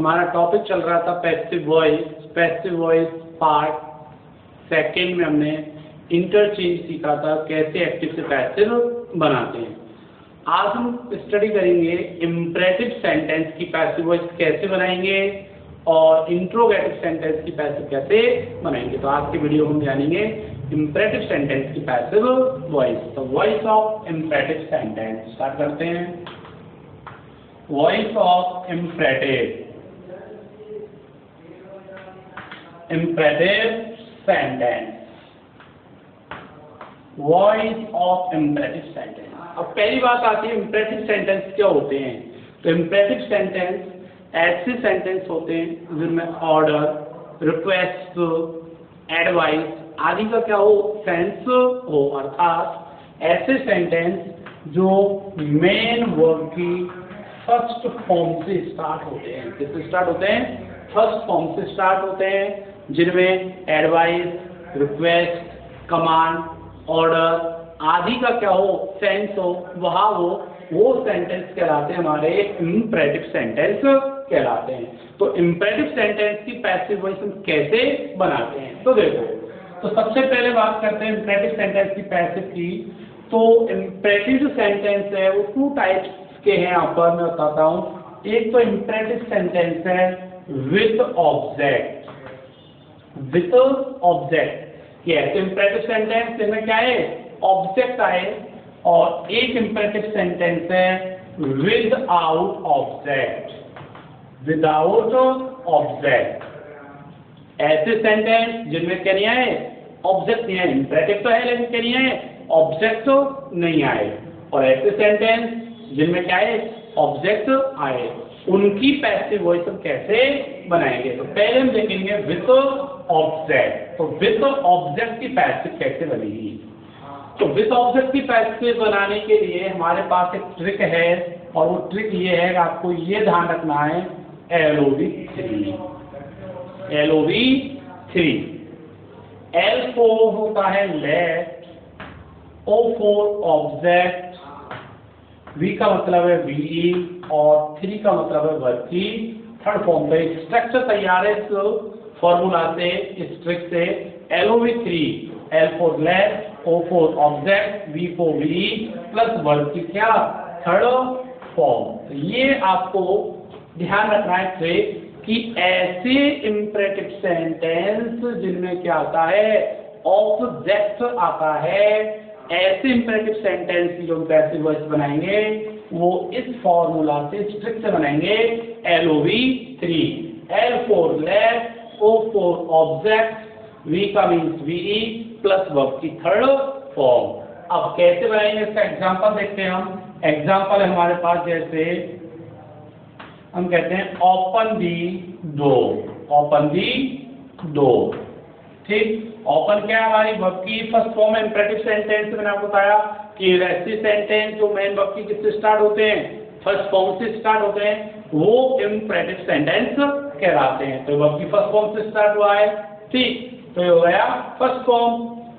हमारा टॉपिक चल रहा था पैसिव वॉइस पार्ट सेकेंड में हमने इंटरचेंज सीखा था, कैसे एक्टिव से पैसिव बनाते हैं। आज हम स्टडी करेंगे इम्परेटिव सेंटेंस की पैसिव वॉइस कैसे बनाएंगे और इंट्रोगेटिव सेंटेंस की पैसिव कैसे बनाएंगे। तो आज की वीडियो हम जानेंगे इम्परेटिव सेंटेंस की पैसिव वॉइस। तो voice of imperative sentence start करते हैं। Voice of imperative sentence, voice of imperative sentence. अब पहली बात आती है इम्परेटिव सेंटेंस क्या होते हैं। तो इम्परेटिव सेंटेंस ऐसे सेंटेंस होते हैं जिनमें ऑर्डर, रिक्वेस्ट, एडवाइस आदि का क्या हो, सेंस हो, अर्थात ऐसे सेंटेंस जो मेन वर्ब की फर्स्ट फॉर्म से स्टार्ट होते हैं। किससे स्टार्ट होते हैं? फर्स्ट फॉर्म से स्टार्ट होते हैं, जिनमें एडवाइस, रिक्वेस्ट, कमांड, ऑर्डर आदि का क्या हो, सेंस हो, वहाँ वो सेंटेंस कहलाते हैं, हमारे इम्परेटिव सेंटेंस कहलाते हैं। तो इम्परेटिव सेंटेंस की पैसिव वॉइस हम कैसे बनाते हैं, तो देखो, तो सबसे पहले बात करते हैं इम्परेटिव सेंटेंस की पैसिव की। तो इम्परेटिव जो सेंटेंस है वो 2 टाइप्स के हैं, यहाँ पर मैं बताता हूँ। एक तो इम्परेटिव सेंटेंस है विथ ऑब्जेक्ट, ये ऐसे इम्परेटिव सेंटेंस जिनमें क्या है, ऑब्जेक्ट आए, और एक इम्परेटिव सेंटेंस है विदाउट ऑब्जेक्ट, ऐसे सेंटेंस जिनमें क्या नहीं आए, ऑब्जेक्ट नहीं आए। इम्परेटिव तो है लेकिन क्या नहीं आए, ऑब्जेक्ट तो नहीं आए। और ऐसे सेंटेंस जिनमें क्या है, ऑब्जेक्ट आए, उनकी पैसिव वॉइस हम कैसे बनाएंगे। तो पहले हम देखेंगे विथ ऑब्जेक्ट। तो विथ ऑब्जेक्ट की पैसिव कैसे बनेगी। तो विथ ऑब्जेक्ट की पैसिव बनाने के लिए हमारे पास एक ट्रिक है, और वो ट्रिक ये है कि आपको ये ध्यान रखना है, LOV3। L for होता है let, O for object, V का मतलब है VE, और 3 का मतलब है वर्ब की थर्ड फॉर्म। का एक स्ट्रक्चर तैयार है इस फॉर्मूला से, इस ट्रिक से। LOV3, L for let, O for object, V for VE plus verb की क्या, थर्ड फॉर्म। तो ये आपको ध्यान रखना है ट्रिक कि ऐसे इम्परेटिव सेंटेंस जिनमें क्या आता है, ऑब्जेक्ट आता है, ऐसे इम्परेटिव सेंटेंस की जो पैसिव वॉइस बनाएंगे वो इस फॉर्मूला से, इस ट्रिक से बनाएंगे। LOV3, L for let, O for object, V का मीन्स VE प्लस वर्ब की थर्ड फॉर्म। अब कैसे बनाएंगे इसका एग्जांपल देखते हैं हम। एग्जांपल है हमारे पास, जैसे हम कहते हैं ओपन दी डोर, ठीक। ओपन क्या है, हमारी वर्ब की फर्स्ट फॉर्म है इम्परेटिव सेंटेंस। मैंने आपको बताया कि ऐसे सेंटेंस जो मेन वर्ब की किससे स्टार्ट होते हैं, फर्स्ट फॉर्म से स्टार्ट होते हैं, वो इम्परेटिव सेंटेंस कहलाते हैं। तो वर्ब की फर्स्ट फॉर्म से स्टार्ट हुआ है, ठीक, तो ये हो गया फर्स्ट फॉर्म।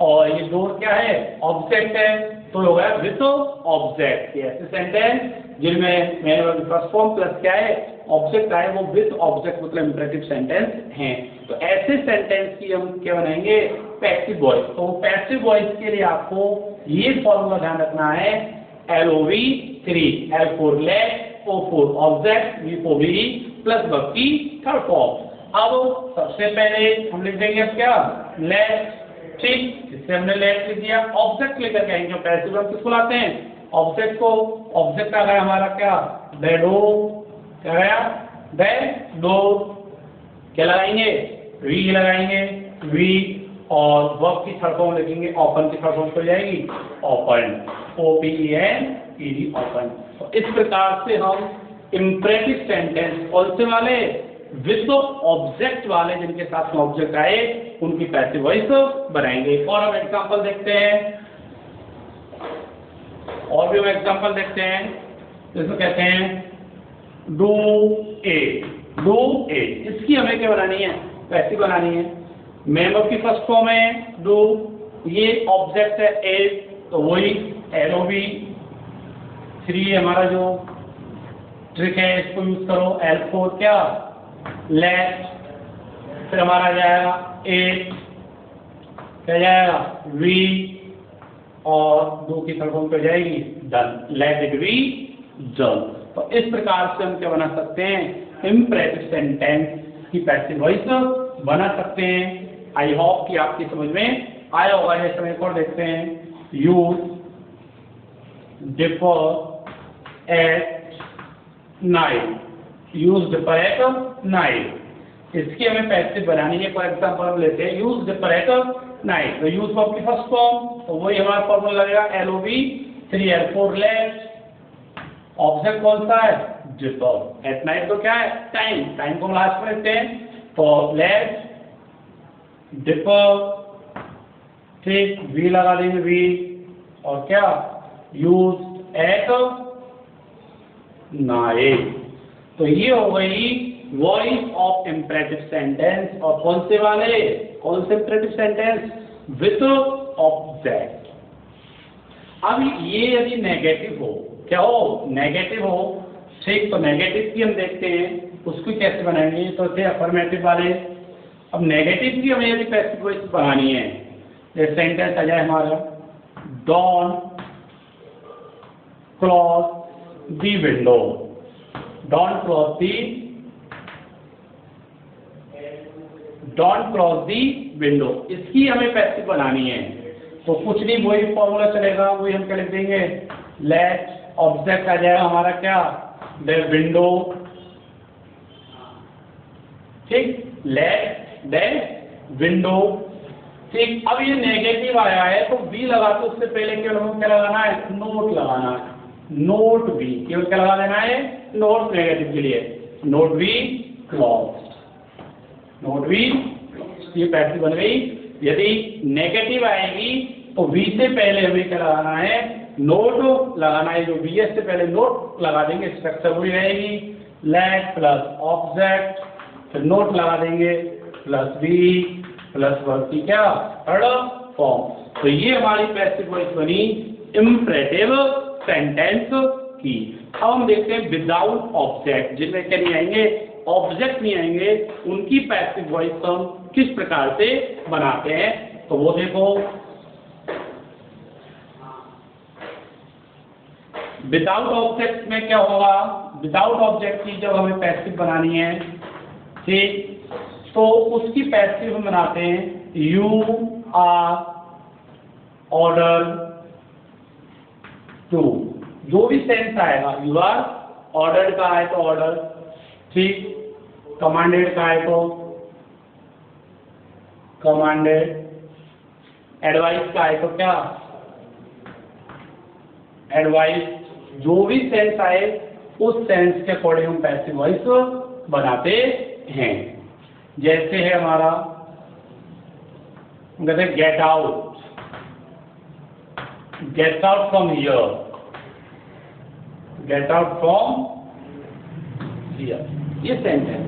और ये डोर क्या है, ऑब्जेक्ट है, तो हो गया विथ ऑब्जेक्ट। ऐसे सेंटेंस जिनमें मेन वर्ब की फर्स्ट फॉर्म प्लस क्या है, ऑब्जेक्ट आए, वो विथ ऑब्जेक्ट मतलब इम्परेटिव सेंटेंस हैं। तो ऐसे सेंटेंस की हम क्या बनाएंगे, पैसिव वॉइस। तो पैसिव वॉइस के लिए आपको ये फॉर्मूला ध्यान रखना है, LOV3, L for let, O for object, V for VE plus verb की थर्ड फॉर्म। अब सबसे पहले हम लिख देंगे अब क्या, लेट, ठीक, इससे हमने लेट लिख दिया। ऑब्जेक्ट लेकर के आएंगे, पैसिव हम किसको लाते हैं, ऑब्जेक्ट को। ऑब्जेक्ट आ गया हमारा क्या, डोर, क्या गया, डोर। क्या लगाएंगे, वी लगाएंगे, वी, और वर्ब की थर्ड फॉर्म लिखेंगे, ओपन की थर्ड फॉर्म हो जाएगी ओपन, OPEN, ओपन। तो इस प्रकार से हम इम्परेटिव सेंटेंस कौन से वाले, विथ ऑब्जेक्ट वाले, जिनके साथ में ऑब्जेक्ट आए, उनकी पैसिव वॉइस बनाएंगे। और हम एग्जांपल देखते हैं, जिसमें कहते हैं डू ए, इसकी हमें क्या बनानी है, पैसिव बनानी है। मेन वर्ब की फर्स्ट फॉर्म है डू, ये ऑब्जेक्ट है ए, तो वही LOV3 हमारा जो ट्रिक है इसको यूज करो। L4 क्या, लेट, फिर हमारा जाएगा एट, क्या जाएगा वी, और दो की थर्ड फॉर्म पे जाएगी done, let it be done. तो इस प्रकार से हम क्या बना सकते हैं, इम्परेटिव सेंटेंस की पैसिव वॉइस बना सकते हैं। आई होप कि आपकी समझ में आया होगा। जैसे हम एक और देखते हैं, use differ at night, use differ at night, इसकी हमें पैसिव बनानी है। फॉर एग्जाम्पल हम लेते हैं यूज डिफर एट नाइट, तो यूज वर्ब की फर्स्ट फॉर्म, तो वही हमारा फॉर्मूला लगेगा LOV 3L4 लेट, ऑब्जेक्ट कौन सा है डिफर, एट नाइट तो क्या है टाइम, टाइम को हम लास्ट में लेते हैं, तो लेट डिफर, ठीक वी लगा देंगे वी, और क्या यूज एट नाइट। तो ये हो गई वॉइस ऑफ इम्परेटिव सेंटेंस। और कौन से वाले, कौन से इम्परेटिव सेंटेंस, विथ ऑब्जेक्ट। अब ये यदि नेगेटिव हो, क्या हो नेगेटिव हो, ठीक, तो नेगेटिव की हम देखते हैं उसको कैसे बनाएंगे, तो थे अफर्मेटिव वाले। अब नेगेटिव की हमें यदि पैसिव वॉइस बनानी है, ये सेंटेंस आ जाए हमारा, don't cross the window, don't cross the window, इसकी हमें पैसिव बनानी है। तो कुछ नहीं, वही फॉर्मूला चलेगा, वही हम क्या लिख देंगे, लेट ऑब्जेक्ट आ जाएगा हमारा क्या द विंडो, ठीक, लेट द विंडो, ठीक। अब ये नेगेटिव आया है तो बी लगा, तो उससे पहले केवल हमें क्या लगाना है, नोट लगाना है, नोट बी, केवल क्या लगा देना है, नोट नेगेटिव के लिए, not be clause, not be, ये पैसिव बन गई। यदि नेगेटिव आएगी तो वी से पहले हमें क्या लगाना है, नोट लगाना है, जो वी से पहले नोट लगा देंगे, स्ट्रक्चर वही रहेगी, लेट प्लस ऑब्जेक्ट, फिर नोट लगा देंगे प्लस बी प्लस वर्ब की क्या थर्ड फॉर्म। तो ये हमारी पैसिव वॉइस बनी इम्परेटिव सेंटेंस की। अब हम देखते हैं विदाउट ऑब्जेक्ट, जिनमें क्या नहीं आएंगे, ऑब्जेक्ट नहीं आएंगे, उनकी पैसिव वॉइस हम किस प्रकार से बनाते हैं। तो वो देखो, विदाउट ऑब्जेक्ट में क्या होगा, विदाउट ऑब्जेक्ट की जब हमें पैसिव बनानी है, ठीक, तो उसकी पैसिव हम बनाते हैं यू आर ऑर्डर टू, जो भी सेंस आएगा, यू आर ऑर्डर्ड का है तो ऑर्डर, ठीक, कमांडेड का है तो कमांडेड, एडवाइस का है तो क्या एडवाइस, जो भी सेंस आए उस सेंस के अकॉर्डिंग हम पैसिव वॉइस बनाते हैं। जैसे है हमारा, कहते हैं get out, gate out from here, gate out from here, ये सेंस है।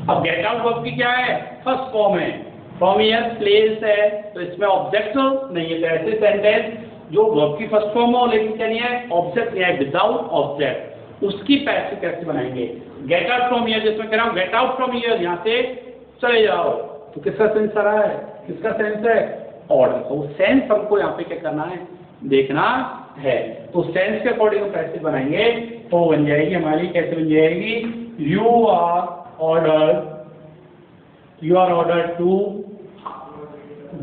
अब गेट आउट वर्ब की क्या है, फर्स्ट फॉर्म है, फ्रॉम हियर प्लेस है, तो इसमें ऑब्जेक्ट नहीं है, तो ऐसे सेंटेंस जो वर्ब की फर्स्ट फॉर्म हो लेकिन क्या नहीं है, ऑब्जेक्ट नहीं है, विदाउट ऑब्जेक्ट, उसकी पैसिव कैसे बनाएंगे, गेट आउट फ्रॉम हियर, जिसमें कह रहा हूं गेट आउट फ्रॉम हियर, यहां से चले जाओ, तो किसका सेंस आ रहा है, किसका सेंस है, ऑर्डर। तो सेंस हमको यहाँ पे क्या करना है, देखना है। तो सेंस के अकॉर्डिंग हम पैसिव बनाएंगे, तो बन जाएगी हमारी, कैसे बन जाएगी, you are order to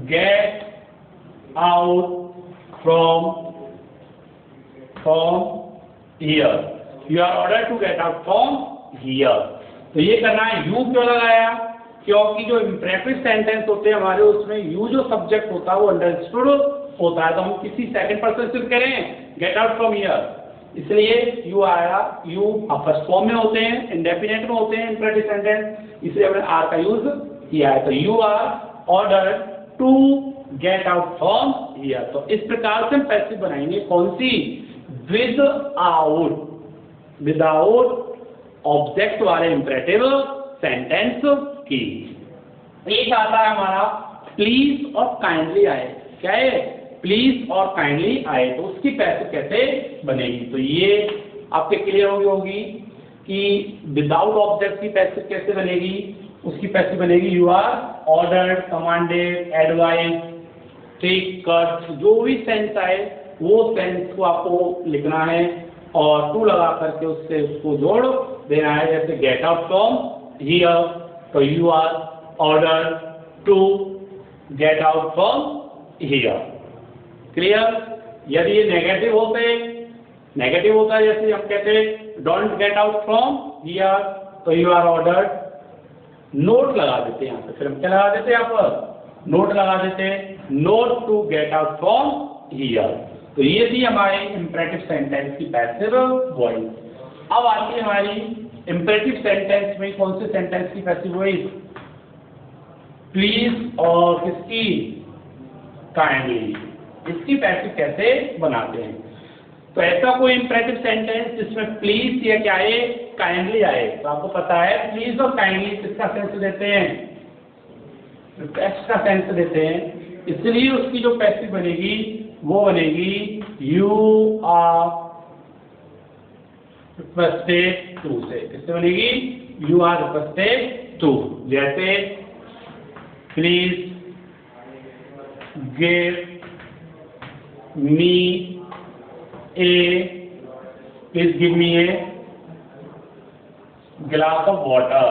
get out from here, you are ordered to get out from here। तो ये करना है। यू क्यों लगाया, क्योंकि जो इम्परेटिव सेंटेंस होते हैं हमारे, उसमें यू जो सब्जेक्ट होता है वो अंडरस्टूड होता है, तो हम किसी सेकंड पर्सन से करें गेट आउट फ्रॉम हियर, इसलिए यू आया, यू फर्स्ट फॉर्म में होते हैं, इंडेफिनेट में होते हैं इम्परेटिव सेंटेंस, इसलिए हमने आर का यूज किया है। तो you are ordered to get out from here. तो इस प्रकार से हम पैसिव बनाएंगे, कौन सी, विदाउट ऑब्जेक्ट वाले इम्परेटिव सेंटेंस की। एक आता है हमारा प्लीज और काइंडली आए, क्या है, प्लीज और काइंडली आए, तो उसकी पैसिव कैसे बनेगी, तो ये आपके क्लियर होगी। कि विदाउट ऑब्जेक्ट की पैसिव कैसे बनेगी, उसकी पैसिव बनेगी you are ordered, commanded, advise, take, cut, जो भी सेंस आए वो सेंस को आपको लिखना है और टू लगा करके उससे उसको जोड़ देना है। जैसे गेट आउट फ्रॉम हियर, तो you are order to get out from here. Clear? यदि ये नेगेटिव होता है, जैसे हम कहते हैं don't get out from here, तो यू आर ऑर्डर्ड, नोट लगा देते हैं यहाँ पे। फिर हम क्या लगा देते हैं, यहाँ पर नोट लगा देते हैं, not to get out from here. तो ये थी हमारी इंपरेटिव सेंटेंस की पैसिव वॉइस। अब आती है हमारी इंपरेटिव सेंटेंस में कौन से सेंटेंस की पैसिव वॉइस, प्लीज और किसकी, काइंडली। इसकी पैसिव कैसे बनाते हैं? तो ऐसा कोई इंपरेटिव सेंटेंस जिसमें प्लीज या क्या आए, काइंडली आए। तो आपको पता है प्लीज और काइंडली किसका सेंस देते हैं, रिक्वेस्ट का सेंस देते हैं। इसलिए उसकी जो पैसिव बनेगी वो बनेगी यू आर रिक्वेस्टेड टू से। किससे बनेगी, यू आर रिक्वेस्टेड टू। जैसे please give me A, please give me a glass of water,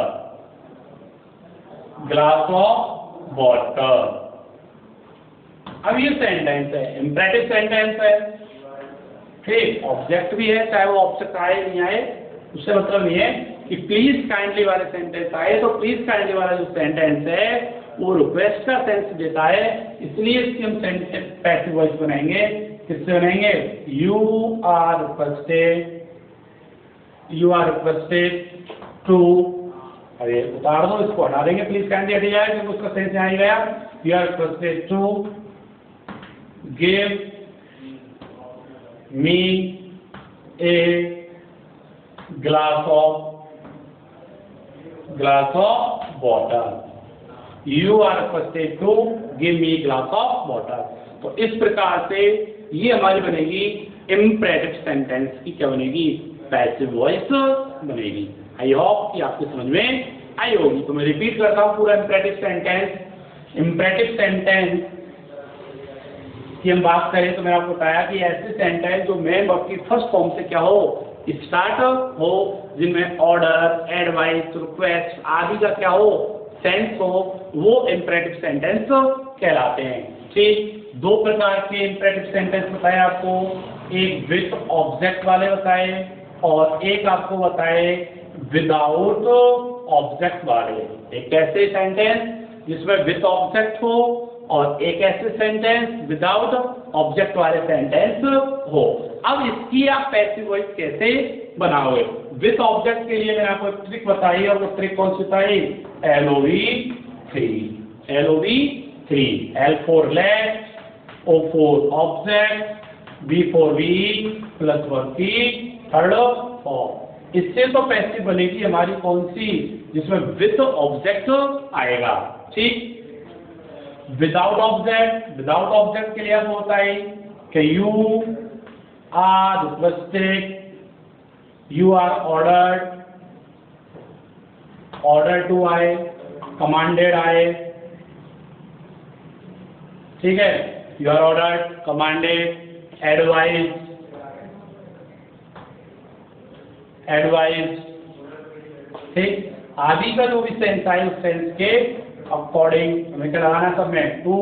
glass of water. अब ये सेंटेंस है, इंपरेटिव सेंटेंस है, ठीक, ऑब्जेक्ट भी है, चाहे वो ऑब्जेक्ट आए नहीं आए उससे मतलब नहीं है कि प्लीज काइंडली वाले सेंटेंस आए। तो प्लीज काइंडली वाला जो सेंटेंस है वो रिक्वेस्ट का सेंस देता है, इसलिए इसकी हम पैसिव वॉइस बनाएंगे। किससे बनाएंगे, यू आर रिक्वेस्टेड टू, अरे उतार दो, इसको हटा देंगे, प्लीज काइंडली हट जाए क्योंकि उसका सेंस यहाँ गया। You are requested to give me a glass of water, you are requested to give me a glass of water। तो इस प्रकार से ये हमारी बनेगी इम्परेटिव सेंटेंस की क्या बनेगी, पैसिव वॉइस बनेगी। आई होप कि आपको समझ में आई होगी। तो मैं रिपीट करता हूँ पूरा इम्परेटिव सेंटेंस। इम्परेटिव सेंटेंस की हम बात करें तो मैंने आपको बताया कि ऐसे सेंटेंस जो मेन वर्ब की फर्स्ट फॉर्म से क्या हो, स्टार्ट हो, जिनमें ऑर्डर, एडवाइस, रिक्वेस्ट आदि का क्या हो, सेंस हो, वो इंपरेटिव सेंटेंस कहलाते हैं। ठीक, दो प्रकार के इंपरेटिव सेंटेंस बताए आपको, एक विथ ऑब्जेक्ट वाले बताए और एक आपको बताए विदाउट ऑब्जेक्ट वाले। एक ऐसे सेंटेंस जिसमें विथ ऑब्जेक्ट हो और एक ऐसे सेंटेंस विदाउट ऑब्जेक्ट वाले सेंटेंस हो। अब इसकी आप पैसिव वॉइस कैसे बनाओगे? विथ ऑब्जेक्ट के लिए मैंने आपको एक ट्रिक बताई और वो ट्रिक कौन सी बताई, LOV3। LOV3, L for let, O for object, B for we, plus verb की थर्ड फॉर्म। इससे तो पैसिव बनेगी हमारी कौन सी, जिसमें विथ ऑब्जेक्ट आएगा। ठीक, विदाउट ऑब्जेक्ट के लिए अब होता है कि you are requested, you are order to आए, कमांडेड आए, ठीक है, you are ordered, commanded, advise, ठीक, आदि का जो भी सेंस आए उस सेंस के अकॉर्डिंग हमें क्या लगाना है सब में, टू,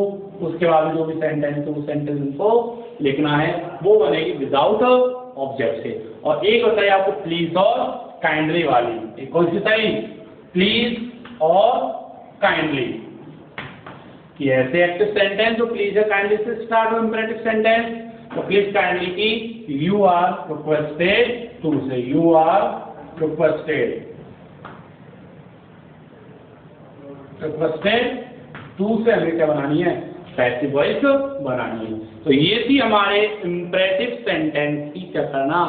उसके बाद जो भी सेंटेंस है उस सेंटेंस को लिखना है, वो बनेगी विदाउट ऑब्जेक्ट से। और एक होता है आपको प्लीज और काइंडली वाली, एक कौन सी बताई, प्लीज और काइंडली, कि ऐसे एक्टिव सेंटेंस जो प्लीज और काइंडली से स्टार्ट हो इंपरेटिव सेंटेंस, तो प्लीज काइंडली की यू आर रिक्वेस्टेड टू से, यू आर रिक्वेस्टेड टू से हमें क्या बनानी है, पैसिव वॉइस बनानी है। तो ये थी हमारे इंपरेटिव सेंटेंस की क्या करना,